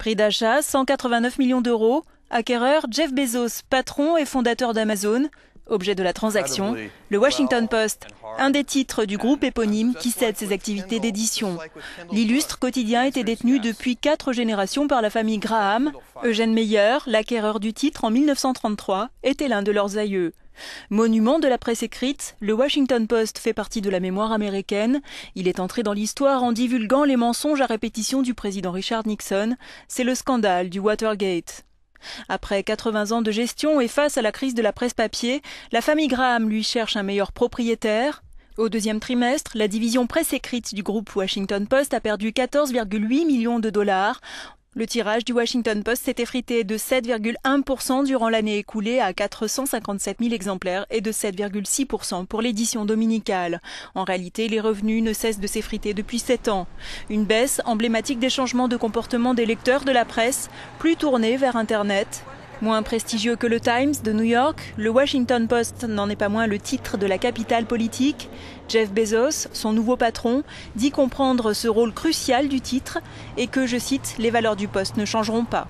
Prix d'achat 189 millions d'euros. Acquéreur Jeff Bezos, patron et fondateur d'Amazon. Objet de la transaction, le Washington Post, un des titres du groupe éponyme qui cède ses activités d'édition. L'illustre quotidien était détenu depuis 4 générations par la famille Graham. Eugène Meyer, l'acquéreur du titre en 1933, était l'un de leurs aïeux. Monument de la presse écrite, le Washington Post fait partie de la mémoire américaine. Il est entré dans l'histoire en divulguant les mensonges à répétition du président Richard Nixon. C'est le scandale du Watergate. Après 80 ans de gestion et face à la crise de la presse papier, la famille Graham lui cherche un meilleur propriétaire. Au deuxième trimestre, la division presse écrite du groupe Washington Post a perdu 14,8 millions de dollars. Le tirage du Washington Post s'est effrité de 7,1% durant l'année écoulée à 457 000 exemplaires et de 7,6% pour l'édition dominicale. En réalité, les revenus ne cessent de s'effriter depuis 7 ans. Une baisse emblématique des changements de comportement des lecteurs de la presse, plus tournés vers Internet. Moins prestigieux que le Times de New York, le Washington Post n'en est pas moins le titre de la capitale politique. Jeff Bezos, son nouveau patron, dit comprendre ce rôle crucial du titre et que, je cite, « les valeurs du Post ne changeront pas ».